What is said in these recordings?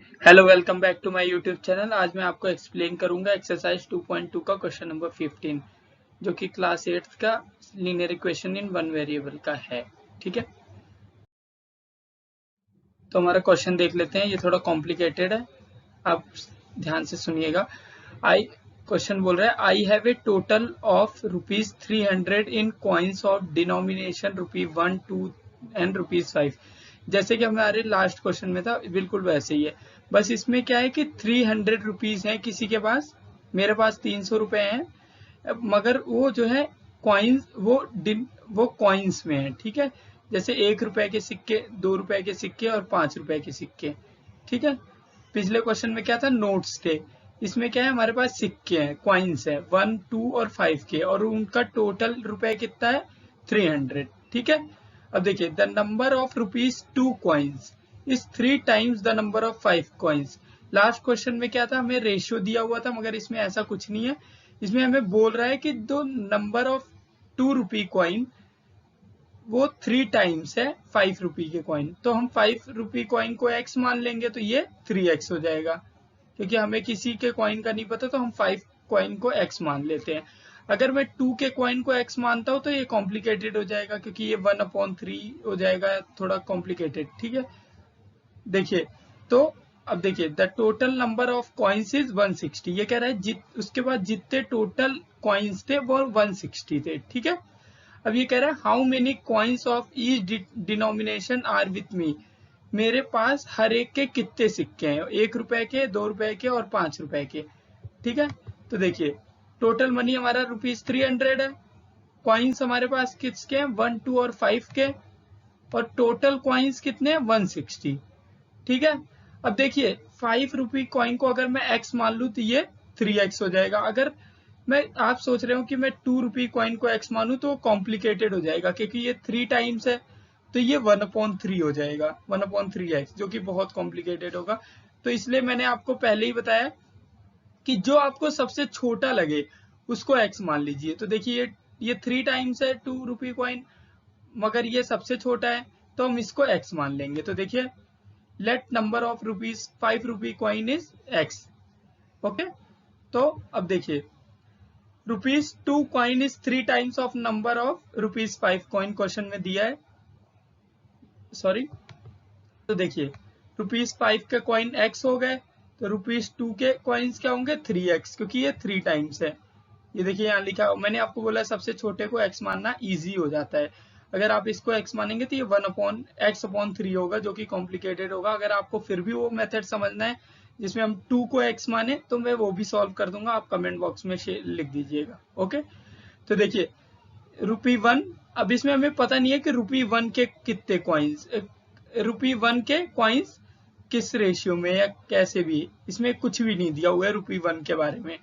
Hello, welcome back to my YouTube channel. आज मैं आपको एक्सप्लेन करूंगा एक्सरसाइज 2.2 का क्वेश्चन नंबर 15 जो कि क्लास 8 का linear equation in one variable का है। ठीक है, तो हमारा क्वेश्चन देख लेते हैं। ये थोड़ा कॉम्प्लिकेटेड है, आप ध्यान से सुनिएगा। आई क्वेश्चन बोल रहा है I have a total of ₹300 in coins of denomination ₹1, 2 and ₹5। जैसे कि हमारे लास्ट क्वेश्चन में था, बिल्कुल वैसे ही है। बस इसमें क्या है कि 300 रुपीज है किसी के पास, मेरे पास 300 रुपए हैं, मगर वो जो है कॉइन्स वो कॉइन्स में है। ठीक है, जैसे 1 रुपए के सिक्के, 2 रुपए के सिक्के और 5 रुपए के सिक्के। ठीक है, पिछले क्वेश्चन में क्या था, नोट्स थे। इसमें क्या है, हमारे पास सिक्के हैं, कॉइन्स है 1, 2 और 5 के, और उनका टोटल रुपए कितना है, 300। ठीक है, अब देखिए, the number of ₹2 coins is 3 times the number of 5 coins. Last question में क्या था, हमें रेशियो दिया हुआ था, मगर इसमें ऐसा कुछ नहीं है। इसमें हमें बोल रहा है कि दो नंबर ऑफ ₹2 कॉइन वो 3 टाइम्स है 5 रुपी के कॉइन। तो हम 5 रुपी कॉइन को x मान लेंगे तो ये 3x हो जाएगा, क्योंकि हमें किसी के कॉइन का नहीं पता, तो हम 5 कॉइन को x मान लेते हैं। अगर मैं 2 के कॉइन को x मानता हूं तो ये कॉम्प्लिकेटेड हो जाएगा, क्योंकि ये 1/3 हो जाएगा, थोड़ा कॉम्प्लिकेटेड। ठीक है, देखिए, तो अब देखिए, the total number of coins is 160। ये कह रहा है उसके बाद जितने टोटल कॉइन्स थे वो 160 थे। ठीक है, अब ये कह रहा है how many coins of each denomination are with me. मेरे पास हर एक के कितने सिक्के हैं, 1 रुपए के, 2 रुपए के और 5 रुपए के। ठीक है, तो देखिए, टोटल मनी हमारा ₹300 है। कॉइन्स हमारे पास किसके हैं, 1, 2 और 5 के, और टोटल कॉइन्स कितने हैं, 160। ठीक है, अब देखिए, 5 रुपी कॉइन को अगर मैं x मान लू तो ये 3x हो जाएगा। अगर आप सोच रहे हो कि मैं 2 रुपी कॉइन को x मानू तो कॉम्प्लिकेटेड हो जाएगा, क्योंकि ये 3 टाइम्स है, तो ये 1/3 हो जाएगा, 1/3x, जो कि बहुत कॉम्प्लिकेटेड होगा। तो इसलिए मैंने आपको पहले ही बताया कि जो आपको सबसे छोटा लगे उसको x मान लीजिए। तो देखिए, ये 3 टाइम्स है 2 रुपी कॉइन, मगर ये सबसे छोटा है, तो हम इसको x मान लेंगे। तो देखिए, let number of ₹5 rupee coin is x। Okay, तो अब देखिए, ₹2 coin is 3 times of number of ₹5 coin question में दिया है, सॉरी। तो देखिए, ₹5 के कॉइन x हो गए, तो ₹2 के कॉइन्स क्या होंगे, 3x, क्योंकि ये 3 टाइम्स है। ये देखिए, यहाँ लिखा, मैंने आपको बोला सबसे छोटे को x मानना इजी हो जाता है। अगर आप इसको x मानेंगे तो ये 1/x/3 होगा, जो कि कॉम्प्लिकेटेड होगा। अगर आपको फिर भी वो मेथड समझना है जिसमें हम 2 को x माने, तो मैं वो भी सॉल्व कर दूंगा, आप कमेंट बॉक्स में लिख दीजिएगा। ओके, तो देखिए, ₹1, अब इसमें हमें पता नहीं है कि ₹1 के कितने कॉइन्स, ₹1 के कॉइन्स किस रेशियो में या कैसे भी, इसमें कुछ भी नहीं दिया हुआ है ₹1 के बारे में।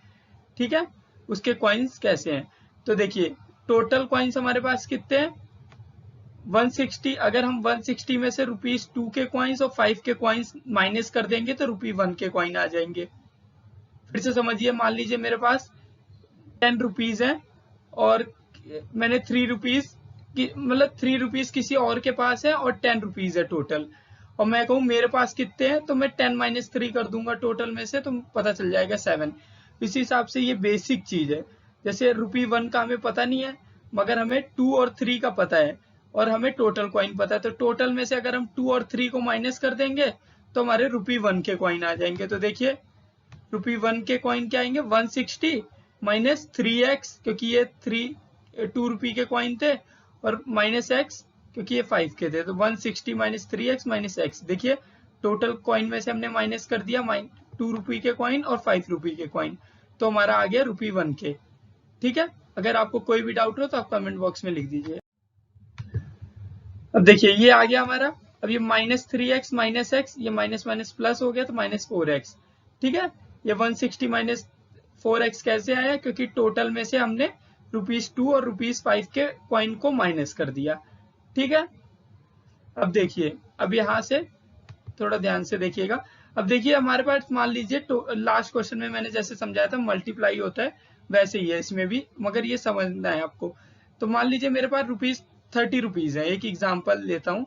ठीक है, उसके कॉइन्स कैसे हैं, तो देखिए, टोटल कॉइन्स हमारे पास कितने हैं, 160। अगर हम 160 में से ₹2 के कॉइन्स और 5 के कॉइन्स माइनस कर देंगे तो ₹1 के कॉइन आ जाएंगे। फिर से समझिए, मान लीजिए मेरे पास 10 रुपीज है, और मैंने 3 रुपीज की, मतलब 3 रुपीज किसी और के पास है और 10 रुपीज है टोटल, और मैं कहूँ मेरे पास कितने हैं, तो मैं 10 - 3 कर दूंगा टोटल में से, तो पता चल जाएगा 7। इसी हिसाब से ये बेसिक चीज है। जैसे ₹1 का हमें पता नहीं है, मगर हमें 2 और 3 का पता है, और हमें टोटल कॉइन पता है। तो टोटल में से अगर हम 2 और 3 को माइनस कर देंगे तो हमारे ₹1 के कॉइन आ जाएंगे। तो देखिए, ₹1 के कॉइन क्या आएंगे, 160 माइनस 3x, क्योंकि ये 2 रुपी के कॉइन थे, और माइनस x, क्योंकि ये 5 के थे। तो 160 माइनस 3x माइनस x। देखिए, टोटल कॉइन में से हमने माइनस कर दिया 2 रुपी के कॉइन और 5 रुपी के कॉइन, तो हमारा आ गया ₹1 के। ठीक है, अगर आपको कोई भी डाउट हो तो आप कमेंट बॉक्स में लिख दीजिए। अब देखिए, ये आ गया हमारा। अब ये -3x माइनस x, ये माइनस माइनस प्लस हो गया, तो -4x। ठीक है, ये 160 माइनस 4x कैसे आया, क्योंकि टोटल में से हमने ₹2 और ₹5 के कॉइन को माइनस कर दिया। ठीक है, अब देखिए, अब यहाँ से थोड़ा ध्यान से देखिएगा। अब देखिए, हमारे पास मान लीजिए, लास्ट क्वेश्चन में मैंने जैसे समझाया था मल्टीप्लाई होता है, वैसे ही है इसमें भी, मगर ये समझना है आपको। तो मान लीजिए मेरे पास ₹30 है, एक एग्जाम्पल लेता हूँ।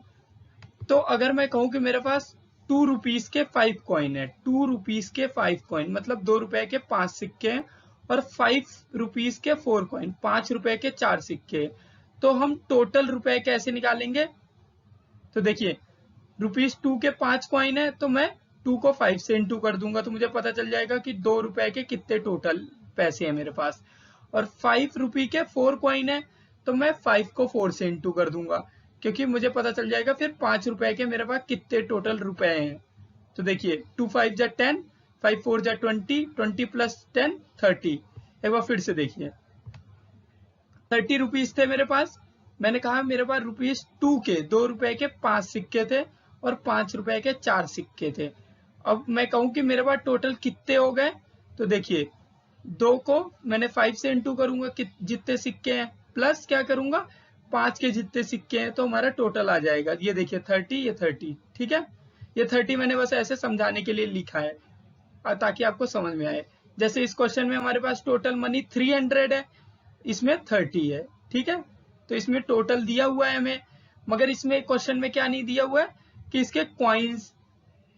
तो अगर मैं कहूँ कि मेरे पास 2 रुपीज के 5 कॉइन है, 2 रुपीज के 5 कॉइन मतलब 2 रुपए के 5 सिक्के हैं, और 5 रुपीज के 4 कॉइन, 5 रुपए के 4 सिक्के। तो हम टोटल रुपए कैसे निकालेंगे? तो देखिए ₹2 के 5 कॉइन है, तो मैं 2 को 5 से इंटू कर दूंगा, तो मुझे पता चल जाएगा कि 2 रुपए के कितने टोटल पैसे हैं मेरे पास। और 5 रुपये के 4 कॉइन है, तो मैं 5 को 4 से इंटू कर दूंगा, क्योंकि मुझे पता चल जाएगा फिर 5 रुपए के मेरे पास कितने टोटल रुपए हैं। तो देखिए 2 5 जा 10, 5 4 जा 20, 20 प्लस 10 30। एक बार फिर से देखिए 30 रुपीज थे मेरे पास, मैंने कहा मेरे पास ₹2 के 2 रुपए के 5 सिक्के थे और 5 रुपए के 4 सिक्के थे। अब मैं कहूं कि मेरे पास टोटल कितने हो गए, तो देखिए 2 को मैंने 5 से इंटू करूंगा जितने सिक्के हैं, प्लस क्या करूंगा 5 के जितने सिक्के हैं, तो हमारा टोटल आ जाएगा। ये देखिए 30, ये 30, ठीक है। ये 30 मैंने बस ऐसे समझाने के लिए लिखा है ताकि आपको समझ में आए। जैसे इस क्वेश्चन में हमारे पास टोटल मनी 300 है, इसमें 30 है, ठीक है। तो इसमें टोटल दिया हुआ है हमें, मगर इसमें क्वेश्चन में क्या नहीं दिया हुआ है कि इसके कॉइन्स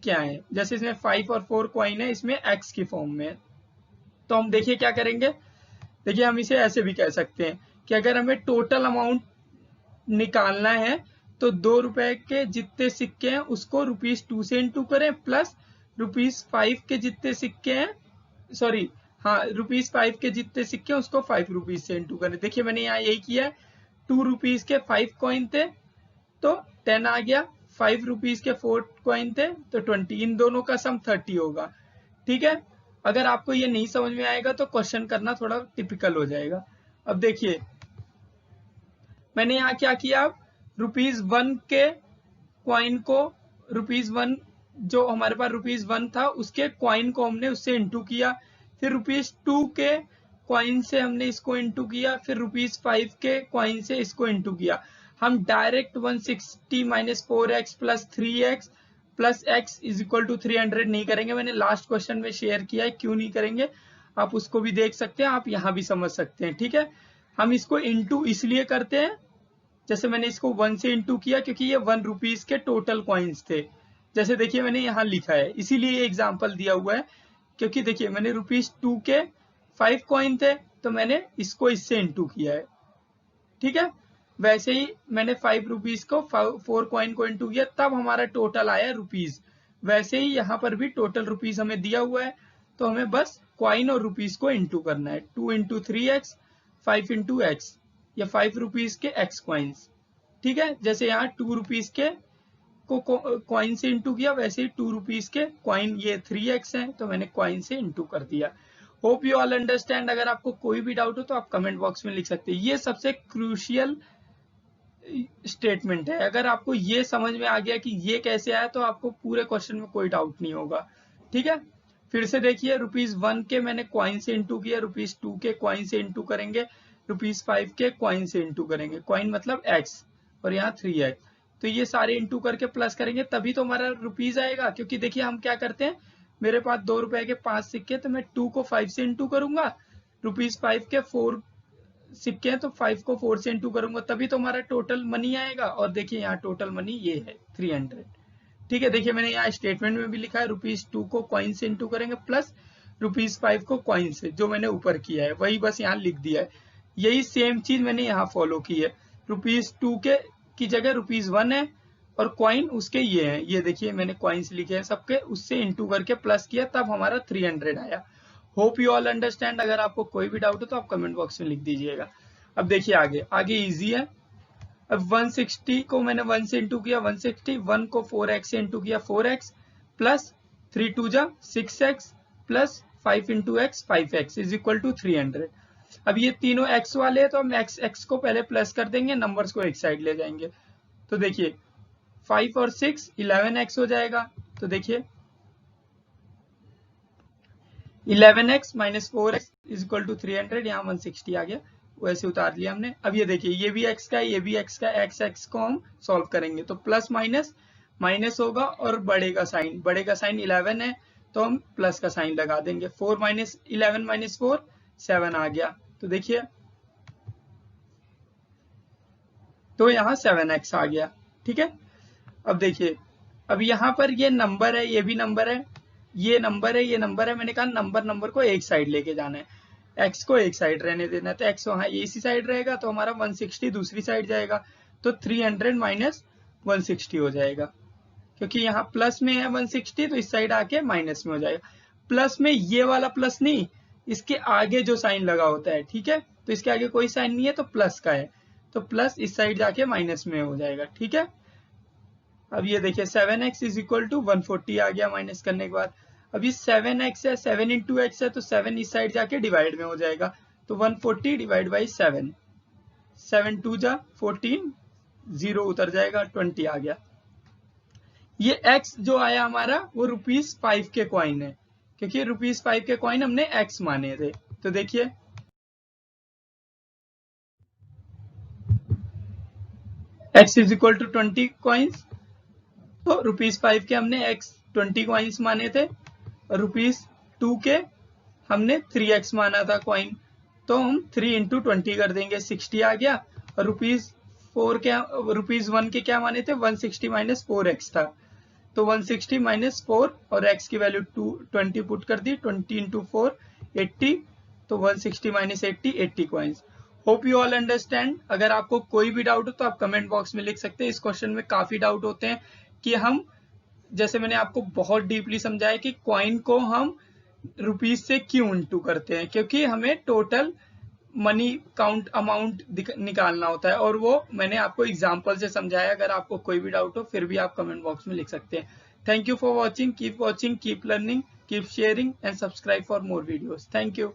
क्या है। जैसे इसमें 5 और 4 कॉइन है, इसमें एक्स की फॉर्म में। तो हम देखिए क्या करेंगे, देखिए हम इसे ऐसे भी कह सकते हैं कि अगर हमें टोटल अमाउंट निकालना है तो 2 रुपए के जितने सिक्के हैं उसको ₹2 से इंटू करें, प्लस ₹5 के जितने सिक्के हैं, सॉरी हाँ ₹5 के जितने सिक्के हैं उसको ₹5 से इंटू करें। देखिए मैंने यहाँ यही किया है, 2 रुपीज के 5 कॉइन थे तो 10 आ गया, 5 रुपीज के 4 कॉइन थे तो 20, इन दोनों का सम 30 होगा, ठीक है। अगर आपको ये नहीं समझ में आएगा तो क्वेश्चन करना थोड़ा टिपिकल हो जाएगा। अब देखिए मैंने यहाँ क्या किया, ₹1 के क्वाइन को ₹1 जो हमारे पास ₹1 था उसके क्वाइन को हमने उससे इंटू किया, फिर ₹2 के क्वाइन से हमने इसको इंटू किया, फिर ₹5 के क्वाइन से इसको इंटू किया। हम direct 160 minus 4x plus 3x plus x is equal to 300 नहीं करेंगे। मैंने लास्ट क्वेश्चन में शेयर किया है, क्यों नहीं करेंगे आप उसको भी देख सकते हैं, आप यहाँ भी समझ सकते हैं, ठीक है। हम इसको इंटू इसलिए करते हैं, जैसे मैंने इसको 1 से इंटू किया क्योंकि ये 1 रुपीज के टोटल कॉइन्स थे। जैसे देखिए मैंने यहाँ लिखा है, इसीलिए ये एग्जाम्पल दिया हुआ है, क्योंकि देखिए मैंने ₹2 के 5 कॉइन थे तो मैंने इसको इससे इंटू किया है, ठीक है। वैसे ही मैंने 5 रुपीज को 4 कॉइन को इंटू किया, तब हमारा टोटल आया रुपीज। वैसे ही यहाँ पर भी टोटल रुपीज हमें दिया हुआ है, तो हमें बस कॉइन और रुपीज को इंटू करना है। 2 इंटू 3x, 5 इंटू एक्स, या 5 रुपीज के x कॉइन्स, ठीक है। जैसे यहाँ 2 रुपीज के को कॉइन से इंटू किया, वैसे ही 2 रुपीज के कॉइन ये 3x है तो मैंने कॉइन से इंटू कर दिया। Hope you all understand. अगर आपको कोई भी डाउट हो तो आप कमेंट बॉक्स में लिख सकते हैं। ये सबसे क्रूशियल स्टेटमेंट है, अगर आपको ये समझ में आ गया कि ये कैसे आया तो आपको पूरे क्वेश्चन में कोई डाउट नहीं होगा, ठीक है। फिर से देखिए ₹1 के मैंने क्वाइन से इंटू किया, ₹2 के क्वाइन से इंटू करेंगे, ₹5 के क्वाइन से इंटू करेंगे, क्वाइन मतलब x, और यहाँ 3x, तो ये सारे इंटू करके प्लस करेंगे तभी तो हमारा रुपीज आएगा। क्योंकि देखिए हम क्या करते हैं, मेरे पास 2 रुपए के 5 सिक्के तो मैं 2 को 5 से इंटू करूंगा, ₹5 के 4 सिक्के हैं तो 5 को 4 से इंटू करूंगा, तभी तो हमारा टोटल मनी आएगा। और देखिए यहाँ टोटल मनी ये है 300, ठीक है। देखिए मैंने यहाँ स्टेटमेंट में भी लिखा है, ₹2 को कॉइन से इंटू करेंगे प्लस ₹5 को कॉइन से, जो मैंने ऊपर किया है वही बस यहाँ लिख दिया है। यही सेम चीज मैंने यहाँ फॉलो की है, ₹2 के की जगह ₹1 है और कॉइन उसके ये हैं, ये देखिए मैंने कॉइन्स लिखे हैं सबके, उससे इंटू करके प्लस किया तब हमारा 300 आया। Hope you all understand. अगर आपको कोई भी डाउट हो तो आप कमेंट बॉक्स में लिख दीजिएगा। अब देखिए आगे आगे इजी है। अब 160 को मैंने 1 से इंटू किया 160, 1 को 4x से इंटू किया 4x, प्लस 3 2 जा 6x, plus 5 into x 5x is equal to 300। अब ये तीनों x वाले हैं तो हम x को पहले प्लस कर देंगे, नंबर्स को एक साइड ले जाएंगे। तो देखिए 5 और 6 11x हो जाएगा, तो देखिए 11x minus 4x is equal to 300, यहाँ 160 आ गया, वैसे उतार लिया हमने। अब ये देखिए ये भी x का है, ये भी x का, x को हम सॉल्व करेंगे तो प्लस माइनस माइनस होगा और बड़े का साइन 11 है तो हम प्लस का साइन लगा देंगे। 4 माइनस 11 माइनस 4 7 आ गया, तो देखिए तो यहाँ 7x आ गया, ठीक है। अब देखिए अब यहाँ पर ये नंबर है, ये भी नंबर है, ये नंबर है, ये नंबर है। मैंने कहा नंबर को एक साइड लेके जाना है, x को एक साइड रहने देना है। तो x वहाँ ये इसी साइड रहेगा, तो हमारा 160 दूसरी साइड जाएगा, तो 300 माइनस 160 हो जाएगा, क्योंकि यहाँ प्लस में है 160, तो इस साइड आके माइनस में हो जाएगा। प्लस में ये वाला प्लस नहीं, इसके आगे जो साइन लगा होता है, ठीक है, तो इसके आगे कोई साइन नहीं है तो प्लस का है, तो प्लस इस साइड जाके माइनस में हो जाएगा, ठीक है। अब ये देखिए 7x इज इक्वल टू 140 आ गया माइनस करने के बाद। अब ये 7x है, 7 इंटू एक्स है, तो 7 इस साइड जाके डिवाइड में हो जाएगा, तो 140 डिवाइड बाई 7, 7 2 जा 14, 0 उतर जाएगा, 20 आ गया। ये x जो आया हमारा वो ₹5 के कॉइन है, क्योंकि ₹5 के कॉइन हमने x माने थे। तो देखिए x is equal to 20 coins, तो ₹5 के हमने x 20 कॉइन्स माने थे, और ₹2 के हमने 3x माना था कॉइन, तो हम 3 इंटू 20 कर देंगे, 60 आ गया। और ₹1 के क्या माने थे, 160 माइनस 4x था, तो 160 माइनस 4 और x की वैल्यू 20 पुट कर दी, 20 इंटू 4 80, तो 160 minus 80 coins. Hope you all understand. अगर आपको कोई भी डाउट हो तो आप कमेंट बॉक्स में लिख सकते हैं। इस क्वेश्चन में काफी डाउट होते हैं कि हम, जैसे मैंने आपको बहुत डीपली समझाया कि कॉइन को हम रुपीज से क्यों इंटू करते हैं, क्योंकि हमें टोटल मनी काउंट अमाउंट निकालना होता है, और वो मैंने आपको एग्जांपल से समझाया। अगर आपको कोई भी डाउट हो फिर भी आप कमेंट बॉक्स में लिख सकते हैं। Thank you for watching, keep learning, keep sharing and subscribe for more videos. Thank you.